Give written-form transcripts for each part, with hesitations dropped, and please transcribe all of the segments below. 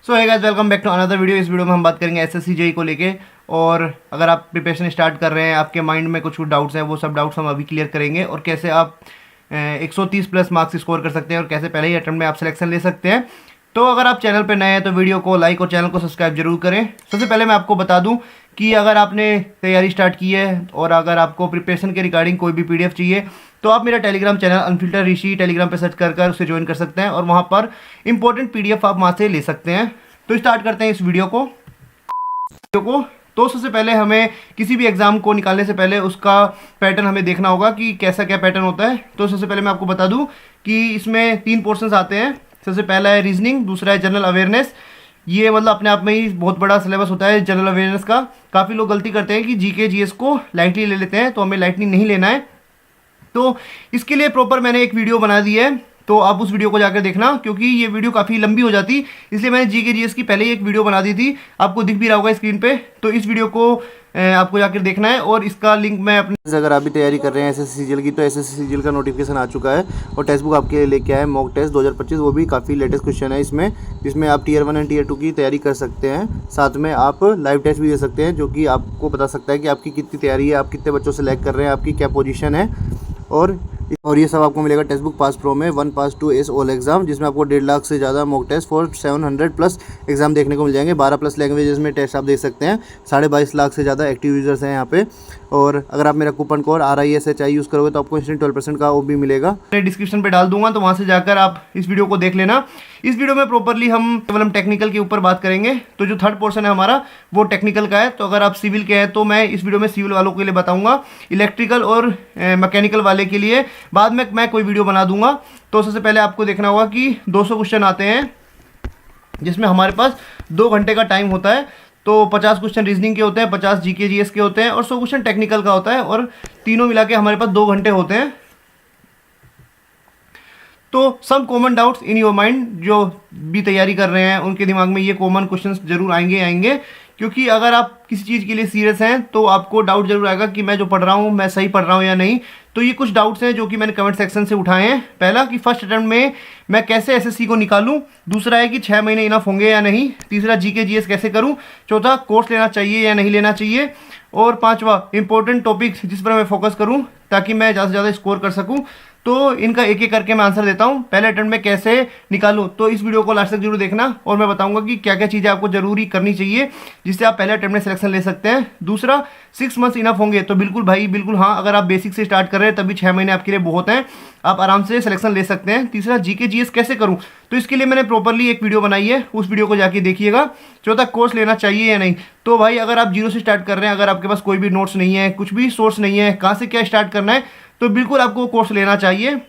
सो है guys, welcome back to another video. इस वीडियो में हम बात करेंगे एसएससी जेईई को लेके। और अगर आप प्रिपरेशन स्टार्ट कर रहे हैं, आपके माइंड में कुछ डाउट्स हैं, वो सब डाउट्स हम अभी क्लियर करेंगे। और कैसे आप 130 प्लस मार्क्स स्कोर कर सकते हैं और कैसे पहले ही अटेम्प्ट में आप सिलेक्शन ले सकते हैं। तो अगर आप चैनल पर नए हैं तो वीडियो को लाइक और चैनल को सब्सक्राइब जरूर करें। सबसे पहले मैं आपको बता दूं कि अगर आपने तैयारी स्टार्ट की है और अगर आपको प्रिपरेशन के रिगार्डिंग कोई भी पीडीएफ चाहिए तो आप मेरा टेलीग्राम चैनल अनफिल्टर ऋषि टेलीग्राम पे सर्च कर उसे ज्वाइन कर सकते हैं और वहाँ पर इंपॉर्टेंट पीडीएफ आप वहाँ से ले सकते हैं। तो स्टार्ट करते हैं इस वीडियो को। तो सबसे पहले हमें किसी भी एग्जाम को निकालने से पहले उसका पैटर्न हमें देखना होगा कि कैसा क्या पैटर्न होता है। तो सबसे पहले मैं आपको बता दूं कि इसमें 3 पोर्शंस आते हैं। सबसे पहला है रीजनिंग, दूसरा है जनरल अवेयरनेस। ये मतलब अपने आप में ही बहुत बड़ा सिलेबस होता है जनरल अवेयरनेस का। काफ़ी लोग गलती करते हैं कि जीके जीएस को लाइटली ले लेते हैं, तो हमें लाइटली नहीं लेना है। तो इसके लिए प्रॉपर मैंने एक वीडियो बना दी है, तो आप उस वीडियो को जाकर देखना, क्योंकि ये वीडियो काफ़ी लंबी हो जाती, इसलिए मैंने जीके जीएस की पहले ही एक वीडियो बना दी थी। आपको दिख भी रहा होगा स्क्रीन पे। तो इस वीडियो को आपको जाकर देखना है और इसका लिंक मैं अपने, अगर आप भी तैयारी कर रहे हैं एसएससी सीजीएल की, तो एसएससी सीजीएल का नोटिफिकेशन आ चुका है और टेक्स्ट बुक आपके लिए लेके आया है मॉक टेस्ट 2025। वो भी काफ़ी लेटेस्ट क्वेश्चन है इसमें, जिसमें आप टीयर 1 एंड टीयर 2 की तैयारी कर सकते हैं। साथ में आप लाइव टेस्ट भी दे सकते हैं, जो कि आपको बता सकता है कि आपकी कितनी तैयारी है, आप कितने बच्चों से सिलेक्ट कर रहे हैं, आपकी क्या पोजीशन है। और ये सब आपको मिलेगा टेक्स्ट बुक पास प्रो में 1 पास 2 एस ऑल एग्जाम, जिसमें आपको 1.5 लाख से ज़्यादा mock test for 700 plus exam देखने को मिल जाएंगे। 12 प्लस लैंग्वेजेस में टेस्ट आप देख सकते हैं। 22.5 लाख से ज़्यादा एक्टिव यूजर्स हैं यहाँ पे। और अगर आप मेरा कूपन कोड RISHI यूज़ करोगे तो आपको इंस्टेंट 12% का वो भी मिलेगा। मैं डिस्क्रिप्शन पे डाल दूंगा, तो वहाँ से जाकर आप इस वीडियो को देख लेना। इस वीडियो में प्रॉपरली हम टेक्निकल के ऊपर बात करेंगे। तो जो थर्ड पोर्शन है हमारा वो टेक्निकल का है। तो अगर आप सिविल के हैं तो मैं इस वीडियो में सिविल वालों के लिए बताऊंगा, इलेक्ट्रिकल और मैकेनिकल वाले के लिए बाद में मैं कोई वीडियो बना दूंगा। तो सबसे पहले आपको देखना होगा कि 200 क्वेश्चन आते हैं, जिसमें हमारे पास 2 घंटे का टाइम होता है। तो 50 क्वेश्चन रीजनिंग के होते हैं, 50 जीके जीएस के होते हैं और 100 क्वेश्चन टेक्निकल का होता है। और तीनों मिला के हमारे पास 2 घंटे होते हैं। तो some common doubts in your mind, जो भी तैयारी कर रहे हैं उनके दिमाग में ये कॉमन क्वेश्चंस जरूर आएंगे। क्योंकि अगर आप किसी चीज़ के लिए सीरियस हैं तो आपको डाउट जरूर आएगा कि मैं जो पढ़ रहा हूँ मैं सही पढ़ रहा हूँ या नहीं। तो ये कुछ डाउट्स हैं जो कि मैंने कमेंट सेक्शन से उठाए हैं। पहला कि फर्स्ट अटेम्प्ट में मैं कैसे एसएससी को निकालूं, दूसरा है कि 6 महीने इनफ होंगे या नहीं, तीसरा जीके जीएस कैसे करूं, चौथा कोर्स लेना चाहिए या नहीं लेना चाहिए, और पांचवा इंपॉर्टेंट टॉपिक्स जिस पर मैं फोकस करूं ताकि मैं ज़्यादा से ज़्यादा स्कोर कर सकूं। तो इनका एक एक करके मैं आंसर देता हूं, पहले अटेम्प्ट में कैसे निकालूं। तो इस वीडियो को लास्ट तक जरूर देखना और मैं बताऊंगा कि क्या क्या चीज़ें आपको जरूरी करनी चाहिए जिससे आप पहले अटेम्प्ट में सिलेक्शन ले सकते हैं। दूसरा, 6 मंथ्स इनफ होंगे, तो बिल्कुल भाई बिल्कुल हाँ, अगर आप बेसिक से स्टार्ट कर रहे हैं तभी 6 महीने आपके लिए बहुत हैं, आप आराम से सिलेक्शन ले सकते हैं। तीसरा, जीके जीएस कैसे करूं, तो इसके लिए मैंने प्रॉपरली एक वीडियो बनाई है, उस वीडियो को जाके देखिएगा। चौथा, कोर्स लेना चाहिए या नहीं। तो भाई अगर आप जीरो से स्टार्ट कर रहे हैं, अगर आपके पास कोई भी नोट्स नहीं है, कुछ भी सोर्स नहीं है, कहाँ से क्या स्टार्ट करना है, तो बिल्कुल आपको कोर्स लेना चाहिए।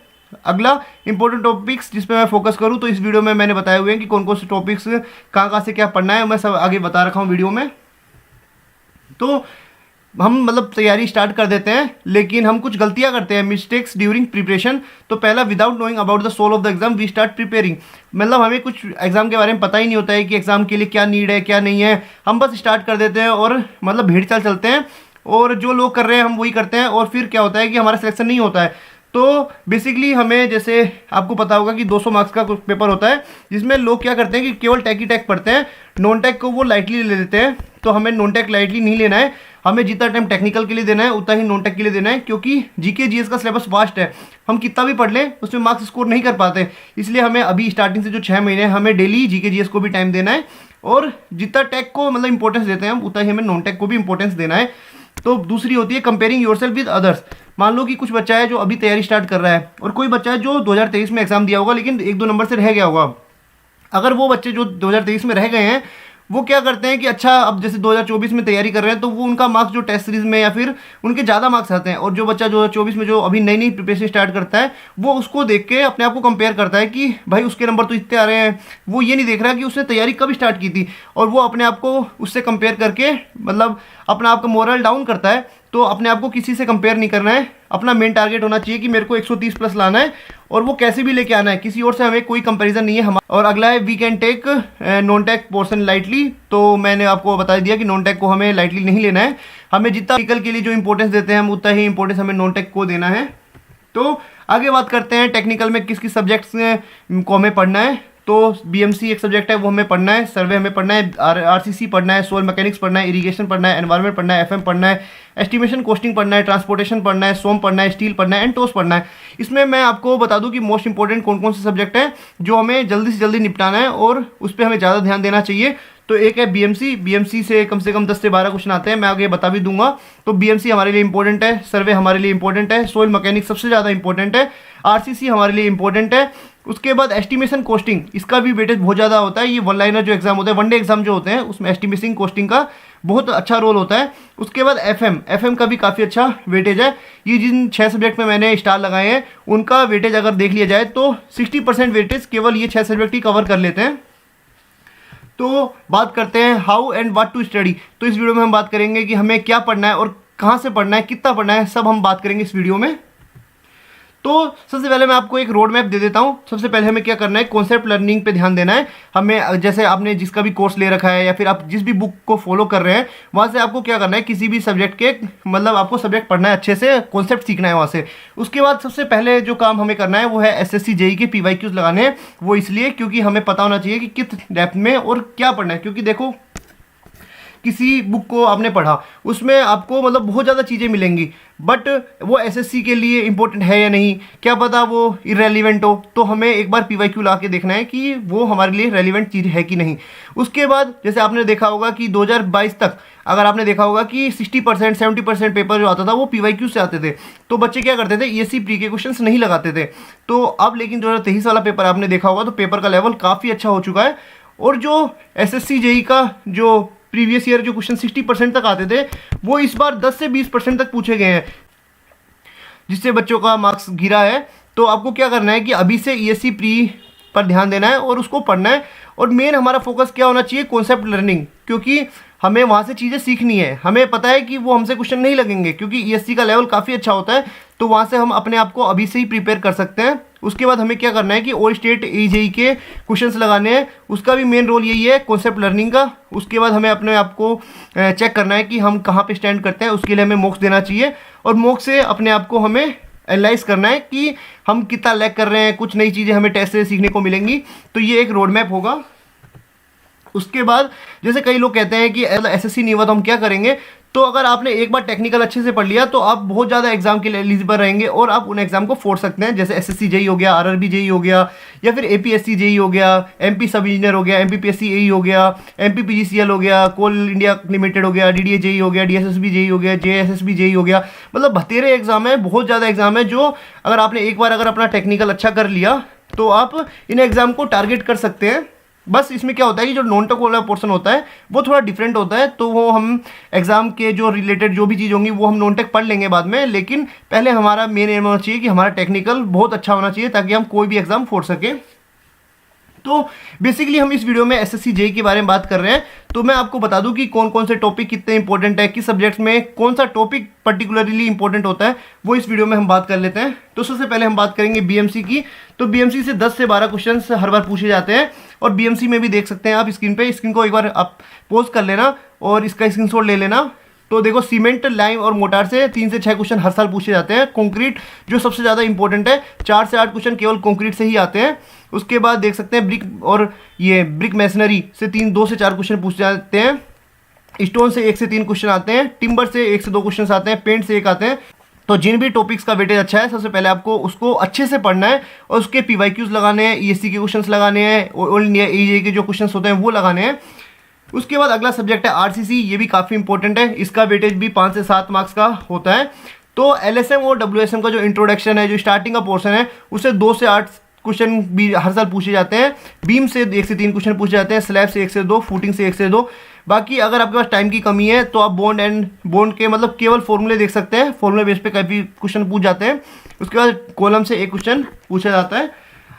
अगला, इंपॉर्टेंट टॉपिक्स जिस पे मैं फोकस करूं, तो इस वीडियो में मैंने बताए हुए हैं कि कौन कौन से टॉपिक्स कहाँ से क्या पढ़ना है, मैं सब आगे बता रखा हूं वीडियो में। तो हम मतलब तैयारी स्टार्ट कर देते हैं, लेकिन हम कुछ गलतियां करते हैं, मिस्टेक्स ड्यूरिंग प्रिपरेशन। तो पहला, without knowing about the soul of the exam we start preparing. मतलब हमें कुछ एग्जाम के बारे में पता ही नहीं होता है कि एग्जाम के लिए क्या नीड है क्या नहीं है, हम बस स्टार्ट कर देते हैं और मतलब भीड़ चाल चलते हैं, और जो लोग कर रहे हैं हम वही करते हैं, और फिर क्या होता है कि हमारा सिलेक्शन नहीं होता है। तो बेसिकली हमें, जैसे आपको पता होगा कि 200 मार्क्स का कुछ पेपर होता है, जिसमें लोग क्या करते हैं कि केवल टैक ही टैक पढ़ते हैं, नॉन टैक को वो लाइटली ले लेते हैं। तो हमें नॉन टैक लाइटली नहीं लेना है, हमें जितना टाइम टेक्निकल के लिए देना है उतना ही नॉन टैक के लिए देना है। क्योंकि जीके जीएस का सिलेबस वास्ट है, हम कितना भी पढ़ लें उसमें मार्क्स स्कोर नहीं कर पाते। इसलिए हमें अभी स्टार्टिंग से जो 6 महीने हमें डेली जीके जीएस को भी टाइम देना है, और जितना टैक को मतलब इंपॉर्टेंस देते हैं हम उतना ही हमें नॉन टैक को भी इंपॉर्टेंस देना है। तो दूसरी होती है कंपेयरिंग योरसेल्फ विद अदर्स। मान लो कि कुछ बच्चा है जो अभी तैयारी स्टार्ट कर रहा है, और कोई बच्चा है जो 2023 में एग्जाम दिया होगा लेकिन 1-2 नंबर से रह गया होगा। अगर वो बच्चे जो 2023 में रह गए हैं वो क्या करते हैं कि अच्छा, अब जैसे 2024 में तैयारी कर रहे हैं तो वो उनका मार्क्स जो टेस्ट सीरीज में या फिर उनके ज़्यादा मार्क्स आते हैं, और जो बच्चा 2024 में जो अभी नई नई प्रिपरेशन स्टार्ट करता है वो उसको देख के अपने आप को कंपेयर करता है कि भाई उसके नंबर तो इतने आ रहे हैं। वो ये नहीं देख रहा कि उसने तैयारी कब स्टार्ट की थी, और वो अपने आप को उससे कंपेयर करके मतलब अपना आपका मोरल डाउन करता है। तो अपने आप को किसी से कंपेयर नहीं करना है, अपना मेन टारगेट होना चाहिए कि मेरे को 130 प्लस लाना है, और वो कैसे भी लेके आना है, किसी और से हमें कोई कंपैरिजन नहीं है हमारा। और अगला है, we can take non tech portion lightly. तो मैंने आपको बता दिया कि नॉन टेक को हमें लाइटली नहीं लेना है, हमें जितना टेक्निकल के लिए जो इंपॉर्टेंस देते हैं हम उतना ही इंपॉर्टेंस हमें नॉन टेक को देना है। तो आगे बात करते हैं टेक्निकल में किस किस सब्जेक्ट्स को हमें पढ़ना है। तो बीएमसी एक सब्जेक्ट है, वो हमें पढ़ना है, सर्वे हमें पढ़ना है, आरसीसी पढ़ना है, सोil मैकेनिक्स पढ़ना है, इरिगेशन पढ़ना है, एनवायरनमेंट पढ़ना है, एफएम पढ़ना है, एस्टिमेशन कोस्टिंग पढ़ना है, ट्रांसपोर्टेशन पढ़ना है, सोम पढ़ना है, स्टील पढ़ना है एंड टोस पढ़ना है। इसमें मैं आपको बता दूं कि मोस्ट इंपॉर्टेंट कौन कौन से सब्जेक्ट हैं जो हमें जल्दी से जल्दी निपटाना है और उस पर हमें ज़्यादा ध्यान देना चाहिए। तो एक है बीएमसी से कम 10 से 12 क्वेश्चन आते हैं, मैं आगे बता भी दूंगा। तो बीएमसी हमारे लिए इंपॉर्टेंट है, सर्वे हमारे लिए इंपॉर्टेंट है, सोइल मैकेनिक्स सबसे ज़्यादा इंपॉर्टेंट है, आरसीसी हमारे लिए इंपॉर्टेंट है। उसके बाद एस्टिमेशन कोस्टिंग, इसका भी वेटेज बहुत ज़्यादा होता है। ये वन लाइनर जो एग्जाम होता है, वनडे एग्जाम जो होते हैं, उसमें एस्टिमेशन कोस्टिंग का बहुत अच्छा रोल होता है। उसके बाद एफएम का भी काफ़ी अच्छा वेटेज है। ये जिन 6 सब्जेक्ट में मैंने स्टार लगाए हैं उनका वेटेज अगर देख लिया जाए तो 60% वेटेज केवल ये 6 सब्जेक्ट ही कवर कर लेते हैं। तो बात करते हैं how and what to study. तो इस वीडियो में हम बात करेंगे कि हमें क्या पढ़ना है और कहाँ से पढ़ना है, कितना पढ़ना है, सब हम बात करेंगे इस वीडियो में। तो सबसे पहले मैं आपको एक रोड मैप दे देता हूँ। सबसे पहले हमें क्या करना है, कॉन्सेप्ट लर्निंग पे ध्यान देना है हमें। जैसे आपने जिसका भी कोर्स ले रखा है या फिर आप जिस भी बुक को फॉलो कर रहे हैं, वहाँ से आपको क्या करना है, किसी भी सब्जेक्ट के मतलब आपको सब्जेक्ट पढ़ना है, अच्छे से कॉन्सेप्ट सीखना है वहाँ से। उसके बाद सबसे पहले जो काम हमें करना है वो है एसएससी जेई के पीवाईक्यूज लगाने हैं। वो इसलिए क्योंकि हमें पता होना चाहिए कि किस डेप्थ में और क्या पढ़ना है। क्योंकि देखो, किसी बुक को आपने पढ़ा, उसमें आपको मतलब बहुत ज़्यादा चीज़ें मिलेंगी, बट वो एसएससी के लिए इंपॉर्टेंट है या नहीं, क्या पता वो इरेलीवेंट हो। तो हमें एक बार पीवाईक्यू ला के देखना है कि वो हमारे लिए रेलिवेंट चीज़ है कि नहीं। उसके बाद जैसे आपने देखा होगा कि 2022 तक अगर आपने देखा होगा कि 60% 70% पेपर जो आता था वो पीवाईक्यू से आते थे। तो बच्चे क्या करते थे, ईएससी प्री के क्वेश्चंस नहीं लगाते थे। तो अब लेकिन 2023 वाला पेपर आपने देखा होगा तो पेपर का लेवल काफ़ी अच्छा हो चुका है। और जो एसएससी जेई का जो प्रीवियस ईयर जो क्वेश्चन 60% तक आते थे, वो इस बार 10 से 20% तक पूछे गए हैं, जिससे बच्चों का मार्क्स गिरा है। तो आपको क्या करना है कि अभी से ईएससी प्री पर ध्यान देना है और उसको पढ़ना है। और मेन हमारा फोकस क्या होना चाहिए, कॉन्सेप्ट लर्निंग, क्योंकि हमें वहाँ से चीज़ें सीखनी है। हमें पता है कि वो हमसे क्वेश्चन नहीं लगेंगे क्योंकि ईएससी का लेवल काफ़ी अच्छा होता है, तो वहाँ से हम अपने आप को अभी से ही प्रिपेयर कर सकते हैं। उसके बाद हमें क्या करना है कि ऑल स्टेट एजेई के क्वेश्चंस लगाने हैं, उसका भी मेन रोल यही है कॉन्सेप्ट लर्निंग का। उसके बाद हमें अपने आप को चेक करना है कि हम कहाँ पे स्टैंड करते हैं, उसके लिए हमें मॉक्स देना चाहिए और मॉक्स से अपने आप को हमें एनालाइज करना है कि हम कितना लैग कर रहे हैं। कुछ नई चीज़ें हमें टेस्ट से सीखने को मिलेंगी, तो ये एक रोड मैप होगा। उसके बाद जैसे कई लोग कहते हैं कि एसएससी नहीं हुआ तो हम क्या करेंगे, तो अगर आपने एक बार टेक्निकल अच्छे से पढ़ लिया तो आप बहुत ज़्यादा एग्जाम के लिए एलिजिबल रहेंगे और आप उन एग्जाम को फोड़ सकते हैं। जैसे एसएससी जेई हो गया, आरआरबी जेई हो गया, या फिर एपीएससी जेई हो गया, एमपी सब इंजीनियर हो गया, एमपीपीएससी एई हो गया, एमपीपीजीसीएल हो गया, कोल इंडिया लिमिटेड हो गया, डीडीए जेई हो गया, डीएसएसबी जेई हो गया, जेएसएसबी जेई हो गया। मतलब बतेरे एग्जाम है, बहुत ज़्यादा एग्जाम है, जो अगर आपने एक बार अगर अपना टेक्निकल अच्छा कर लिया तो आप इन एग्जाम को टारगेट कर सकते हैं। बस इसमें क्या होता है कि जो नॉन टेक वाला पोर्शन होता है वो थोड़ा डिफरेंट होता है, तो वो हम एग्जाम के जो रिलेटेड जो भी चीज़ होंगी वो हम नॉन टेक पढ़ लेंगे बाद में। लेकिन पहले हमारा मेन एम होना चाहिए कि हमारा टेक्निकल बहुत अच्छा होना चाहिए ताकि हम कोई भी एग्जाम फोड़ सकें। तो बेसिकली हम इस वीडियो में एसएससी जेई के बारे में बात कर रहे हैं। तो मैं आपको बता दूं कि कौन कौन से टॉपिक कितने इंपॉर्टेंट है, किस सब्जेक्ट्स में कौन सा टॉपिक पर्टिकुलरली इंपॉर्टेंट होता है, वो इस वीडियो में हम बात कर लेते हैं। तो सबसे पहले हम बात करेंगे बीएमसी की। तो बीएमसी से 10 से 12 क्वेश्चन हर बार पूछे जाते हैं और बीएमसी में भी देख सकते हैं आप स्क्रीन पे। स्क्रीन को एक बार आप पॉज कर लेना और इसका स्क्रीनशॉट ले लेना। तो देखो, सीमेंट, लाइम और मोटार से 3 से 6 क्वेश्चन हर साल पूछे जाते हैं। कंक्रीट जो सबसे ज़्यादा इंपॉर्टेंट है, 4 से 8 क्वेश्चन केवल कंक्रीट से ही आते हैं। उसके बाद देख सकते हैं ब्रिक और ये ब्रिक मैसनरी से 2 से 4 क्वेश्चन पूछे जाते हैं। स्टोन से 1 से 3 क्वेश्चन आते हैं। टिम्बर से 1 से 2 क्वेश्चन आते हैं। पेंट से 1 आते हैं। तो जिन भी टॉपिक्स का वेटेज अच्छा है, सबसे पहले आपको उसको अच्छे से पढ़ना है और उसके पीवाईक्यूज लगाने हैं, ईएससी के क्वेश्चंस लगाने हैं, ऑल इंडिया एजेई के जो क्वेश्चंस होते हैं वो लगाने हैं। उसके बाद अगला सब्जेक्ट है आरसीसी। ये भी काफ़ी इंपॉर्टेंट है, इसका वेटेज भी 5 से 7 मार्क्स का होता है। तो एलएसएम और डब्ल्यूएसएम का जो इंट्रोडक्शन है, जो स्टार्टिंग का पोर्शन है, उससे 2 से 8 क्वेश्चन भी हर साल पूछे जाते हैं। बीम से 1 से 3 क्वेश्चन पूछे जाते हैं। स्लैब से 1 से 2, फुटिंग से 1 से 2। बाकी अगर आपके पास टाइम की कमी है तो आप बॉन्ड के मतलब केवल फॉर्मूले देख सकते हैं। फॉर्मूले बेस पे काफ़ी क्वेश्चन पूछ जाते हैं। उसके बाद कॉलम से 1 क्वेश्चन पूछा जाता है।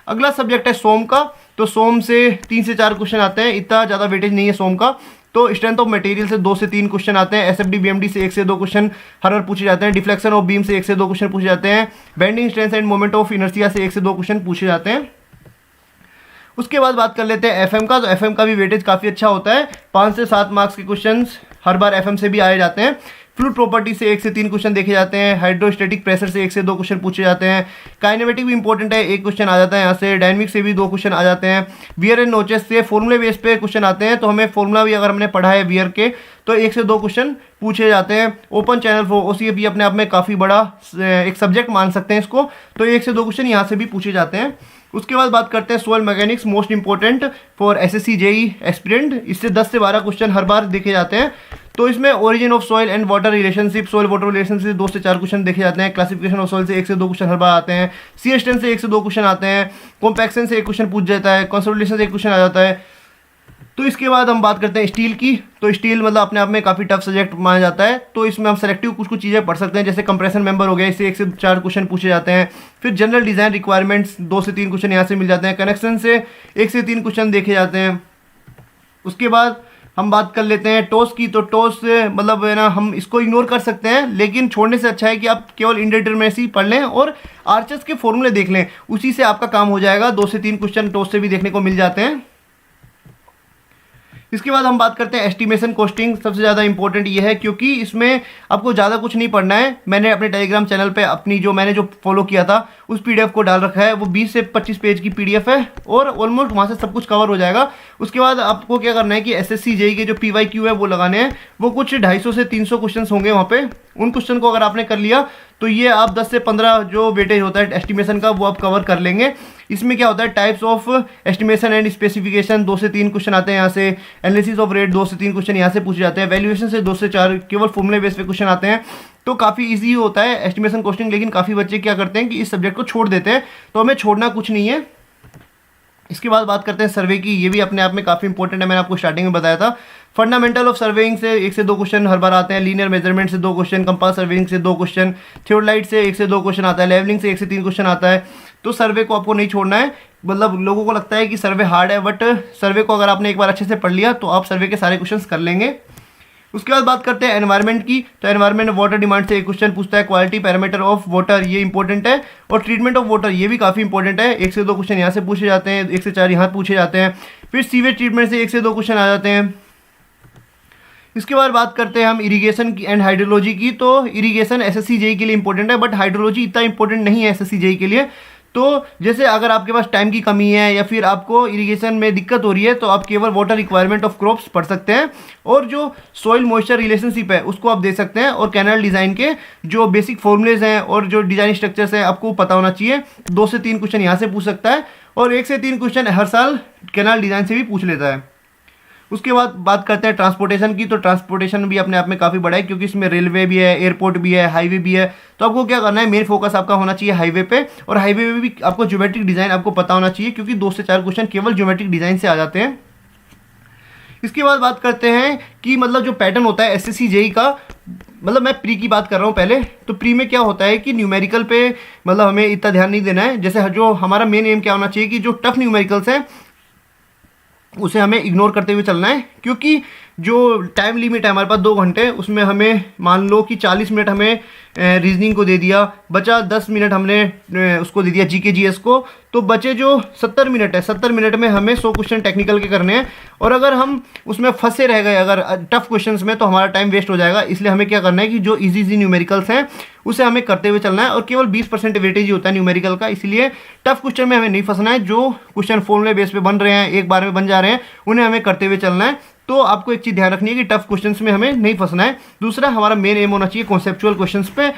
अगला सब्जेक्ट है सोम का। तो सोम से 3 से 4 क्वेश्चन आते हैं, इतना ज़्यादा वेटेज नहीं है सोम का। तो स्ट्रेंथ ऑफ मटेरियल से 2 से 3 क्वेश्चन आते हैं। एसएफडी बीएमडी से 1 से 2 क्वेश्चन हर बार पूछे जाते हैं। डिफ्लेक्शन ऑफ बीम से 1 से 2 क्वेश्चन पूछे जाते हैं। Bending strength end moment of inertia से 1 से 2 क्वेश्चन पूछे जाते हैं। उसके बाद बात कर लेते हैं एफएम का। तो एफएम का भी वेटेज काफ़ी अच्छा होता है, 5 से 7 मार्क्स के क्वेश्चंस हर बार एफएम से भी आए जाते हैं। फ्लूइड प्रॉपर्टी से 1 से 3 क्वेश्चन देखे जाते हैं। हाइड्रोस्टैटिक प्रेशर से 1 से 2 क्वेश्चन पूछे जाते हैं। काइनेमेटिक भी इंपॉर्टेंट है, 1 क्वेश्चन आ जाता है यहाँ से। डायनेमिक से भी 2 क्वेश्चन आ जाते हैं। वियर एंड नोचेस से फॉर्मूले बेस पे क्वेश्चन आते हैं, तो हमें फॉर्मूला भी अगर हमने पढ़ा है वियर के तो 1 से 2 क्वेश्चन पूछे जाते हैं। ओपन चैनल फॉर ओसीए भी अपने आप में काफ़ी बड़ा एक सब्जेक्ट मान सकते हैं इसको, तो 1 से 2 क्वेश्चन यहाँ से भी पूछे जाते हैं। उसके बाद बात करते हैं soil mechanics, most important for SSC JE aspirant. इससे 10 से 12 क्वेश्चन हर बार देखे जाते हैं। तो इसमें origin of soil and water relationship, soil water relationship से 2 से 4 क्वेश्चन देखे जाते हैं। क्लासिफिकेशन ऑफ सॉइल से 1 से 2 क्वेश्चन हर बार आते हैं। सी स्टेन से 1 से 2 क्वेश्चन आते हैं। कॉम्पैक्शन से 1 क्वेश्चन पूछ जाता है। कंसोलिडेशन से 1 क्वेश्चन आ जाता है। तो इसके बाद हम बात करते हैं स्टील की। तो स्टील मतलब अपने आप में काफ़ी टफ सब्जेक्ट माना जाता है, तो इसमें हम सेलेक्टिव कुछ चीज़ें पढ़ सकते हैं, जैसे कंप्रेशन मेंबर हो गया, इससे 1 से 4 क्वेश्चन पूछे जाते हैं। फिर जनरल डिज़ाइन रिक्वायरमेंट्स 2 से 3 क्वेश्चन यहाँ से मिल जाते हैं। कनेक्शन से 1 से 3 क्वेश्चन देखे जाते हैं। उसके बाद हम बात कर लेते हैं टॉस की। तो टॉस मतलब है ना, हम इसको इग्नोर कर सकते हैं, लेकिन छोड़ने से अच्छा है कि आप केवल इंडिटरमिनेसी पढ़ लें और आर्चर्स के फॉर्मूले देख लें, उसी से आपका काम हो जाएगा। 2 से 3 क्वेश्चन टॉस से भी देखने को मिल जाते हैं। इसके बाद हम बात करते हैं एस्टिमेशन कॉस्टिंग। सबसे ज़्यादा इंपॉर्टेंट ये है क्योंकि इसमें आपको ज़्यादा कुछ नहीं पढ़ना है। मैंने अपने टेलीग्राम चैनल पे मैंने जो फॉलो किया था उस पीडीएफ को डाल रखा है। वो 20 से 25 पेज की पीडीएफ है और ऑलमोस्ट वहाँ से सब कुछ कवर हो जाएगा। उसके बाद आपको क्या करना है कि एसएससी जेई के जो पीवाईक्यू है वो लगाने हैं। वो कुछ 250 से 300 क्वेश्चन होंगे वहाँ पे। उन क्वेश्चन को अगर आपने कर लिया तो ये आप 10 से 15 जो वेटेज होता है एस्टिमेशन का वो आप कवर कर लेंगे। इसमें क्या होता है, types of estimation and specification 2 से 3 क्वेश्चन आते हैं यहाँ से। एनालिसिस ऑफ रेट 2 से 3 क्वेश्चन यहाँ से पूछे जाते हैं। वैल्यूएशन से 2 से 4 केवल फॉर्मूले बेस पे क्वेश्चन आते हैं। तो काफ़ी इजी होता है एस्टिमेशन कॉस्टिंग, लेकिन काफ़ी बच्चे क्या करते हैं कि इस सब्जेक्ट को छोड़ देते हैं, तो हमें छोड़ना कुछ नहीं है। इसके बाद बात करते हैं सर्वे की। ये भी अपने आप में काफ़ी इंपॉर्टेंट है, मैंने आपको स्टार्टिंग में बताया था। फंडामेंटल ऑफ सर्वेइंग से 1 से 2 क्वेश्चन हर बार आते हैं। लीनियर मेजरमेंट से 2 क्वेश्चन, कंपास सर्वेइंग से 2 क्वेश्चन, थियोडलाइट से 1 से 2 क्वेश्चन आता है, लेवलिंग से 1 से 3 क्वेश्चन आता है। तो सर्वे को आपको नहीं छोड़ना है। मतलब लोगों को लगता है कि सर्वे हार्ड है, बट सर्वे को अगर आपने एक बार अच्छे से पढ़ लिया तो आप सर्वे के सारे क्वेश्चन कर लेंगे। उसके बाद बात करते हैं एनवायरनमेंट की। तो एनवायरनमेंट वाटर डिमांड से 1 क्वेश्चन पूछता है। क्वालिटी पैरामीटर ऑफ वाटर, ये इंपॉर्टेंट है। और ट्रीटमेंट ऑफ वाटर, ये भी काफ़ी इंपॉर्टेंट है। 1 से 2 क्वेश्चन यहाँ से पूछे जाते हैं, 1 से 4 यहाँ पूछे जाते हैं। फिर सीवेज ट्रीटमेंट से 1 से 2 क्वेश्चन आ जाते हैं। इसके बाद बात करते हैं हम इरिगेशन की एंड हाइड्रोलॉजी की। तो इरिगेशन एसएससी जेई के लिए इंपॉर्टेंट है, बट हाइड्रोलॉजी इतना इंपॉर्टेंट नहीं है एसएससी जेई के लिए। तो जैसे अगर आपके पास टाइम की कमी है या फिर आपको इरिगेशन में दिक्कत हो रही है, तो आप केवल वाटर रिक्वायरमेंट ऑफ क्रॉप्स पढ़ सकते हैं और जो सॉइल मॉइस्चर रिलेशनशिप है उसको आप दे सकते हैं। और कैनाल डिज़ाइन के जो बेसिक फॉर्मूलेज हैं और जो डिज़ाइन स्ट्रक्चर्स हैं आपको पता होना चाहिए। 2 से 3 क्वेश्चन यहाँ से पूछ सकता है और 1 से 3 क्वेश्चन हर साल कैनाल डिज़ाइन से भी पूछ लेता है। उसके बाद बात करते हैं ट्रांसपोर्टेशन की। तो ट्रांसपोर्टेशन भी अपने आप में काफ़ी बड़ा है, क्योंकि इसमें रेलवे भी है, एयरपोर्ट भी है, हाईवे भी है। तो आपको क्या करना है, मेन फोकस आपका होना चाहिए हाईवे पे। और हाईवे में भी आपको ज्योमेट्रिक डिज़ाइन आपको पता होना चाहिए, क्योंकि 2 से 4 क्वेश्चन केवल ज्योमेट्रिक डिज़ाइन से आ जाते हैं। इसके बाद बात करते हैं कि मतलब जो पैटर्न होता है एसएससी जेई का, मतलब मैं प्री की बात कर रहा हूँ पहले। तो प्री में क्या होता है कि न्यूमेरिकल पे मतलब हमें इतना ध्यान नहीं देना है। जैसे जो हमारा मेन एम क्या होना चाहिए कि जो टफ न्यूमेरिकल्स हैं उसे हमें इग्नोर करते हुए चलना है, क्योंकि जो टाइम लिमिट है हमारे पास 2 घंटे, उसमें हमें मान लो कि 40 मिनट हमें रीजनिंग को दे दिया, बचा 10 मिनट हमने उसको दे दिया जीके जीएस को, तो बचे जो 70 मिनट है, 70 मिनट में हमें 100 क्वेश्चन टेक्निकल के करने हैं। और अगर हम उसमें फंसे रह गए अगर टफ क्वेश्चंस में, तो हमारा टाइम वेस्ट हो जाएगा। इसलिए हमें क्या करना है कि जो इजी न्यूमेरिकल्स हैं उसे हमें करते हुए चलना है। और केवल 20% वेटेज ही होता है न्यूमेरिकल का, इसलिए टफ क्वेश्चन में हमें नहीं फंसना है। जो क्वेश्चन फॉर्मूले बेस पे बन रहे हैं, एक बार में बन जा रहे हैं, उन्हें हमें करते हुए चलना है। तो आपको एक चीज़ ध्यान रखनी है कि टफ क्वेश्चंस में हमें नहीं फंसना है। दूसरा, हमारा मेन एम होना चाहिए कॉन्सेप्चुअल क्वेश्चंस पे।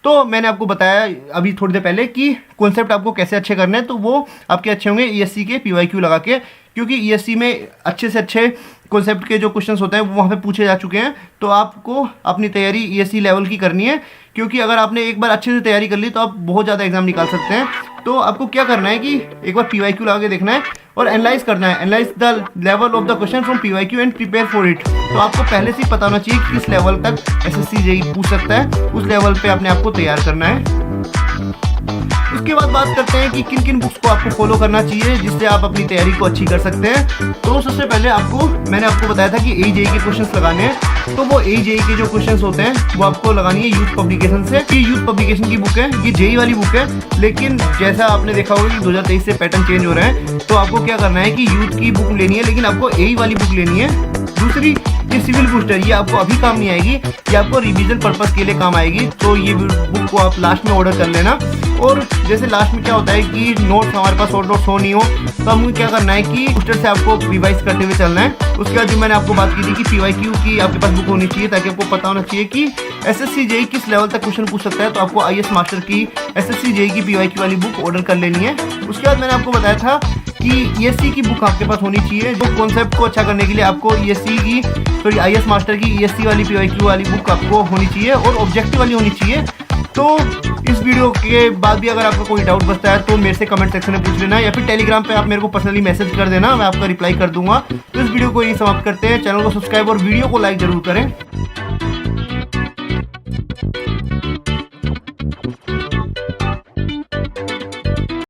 तो मैंने आपको बताया अभी थोड़ी देर पहले कि कॉन्सेप्ट आपको कैसे अच्छे करने हैं, तो वो आपके अच्छे होंगे ईएससी के पीवाईक्यू लगा के, क्योंकि ईएससी में अच्छे से अच्छे कॉन्सेप्ट के जो क्वेश्चंस होते हैं वो वहाँ पे पूछे जा चुके हैं। तो आपको अपनी तैयारी ईएससी लेवल की करनी है, क्योंकि अगर आपने एक बार अच्छे से तैयारी कर ली तो आप बहुत ज़्यादा एग्जाम निकाल सकते हैं। तो आपको क्या करना है कि एक बार पीवाईक्यू लगा के देखना है और एनालाइज करना है, analyse the level of the question from PYQ and prepare for it. तो आपको पहले से ही पता होना चाहिए कि किस लेवल तक एसएससी जेई पूछ सकता है, उस लेवल पे अपने आप को तैयार करना है। उसके बाद बात करते हैं कि किन किन बुक्स को आपको फॉलो करना चाहिए जिससे आप अपनी तैयारी को अच्छी कर सकते हैं। तो सबसे पहले मैंने आपको बताया था कि एजेई के क्वेश्चंस लगाने हैं। तो वो एजेई के जो क्वेश्चंस होते हैं वो आपको लगानी है यूथ पब्लिकेशन से। ये यूथ पब्लिकेशन की बुक है, ये जेई वाली बुक है, लेकिन जैसा आपने देखा होगा कि 2023 से पैटर्न चेंज हो रहे हैं। तो आपको क्या करना है कि यूथ की बुक लेनी है, लेकिन आपको एई वाली बुक लेनी है। दूसरी ये सिविल बूस्टर, ये आपको अभी काम नहीं आएगी, ये आपको रिवीजन पर्पस के लिए काम आएगी। तो ये बुक को आप लास्ट में ऑर्डर कर लेना। और जैसे लास्ट में क्या होता है कि नोट्स हमारे पास और नोट्स हो नहीं हो, तो हमें क्या करना है कि बूस्टर से आपको रिवाइज करते हुए चलना है। उसके बाद जो मैंने आपको बात की थी कि PYQ की आपके पास बुक होनी चाहिए, ताकि आपको पता होना चाहिए कि SSC JEE किस लेवल तक क्वेश्चन पूछ सकता है। तो आपको IAS मास्टर की SSC JEE की PYQ वाली बुक ऑर्डर कर लेनी है। उसके बाद मैंने आपको बताया था कि ESC की बुक आपके पास होनी चाहिए। जो कॉन्सेप्ट को अच्छा करने के लिए आपको IAS मास्टर की ESC वाली PYQ वाली बुक आपको होनी चाहिए और ऑब्जेक्टिव वाली होनी चाहिए। तो इस वीडियो के बाद भी अगर आपको कोई डाउट बचता है तो मेरे से कमेंट सेक्शन में पूछ लेना, या फिर टेलीग्राम पे आप मेरे को पर्सनली मैसेज कर देना, मैं आपका रिप्लाई कर दूंगा। तो इस वीडियो को यही समाप्त करते हैं। चैनल को सब्सक्राइब और वीडियो को लाइक जरूर करें।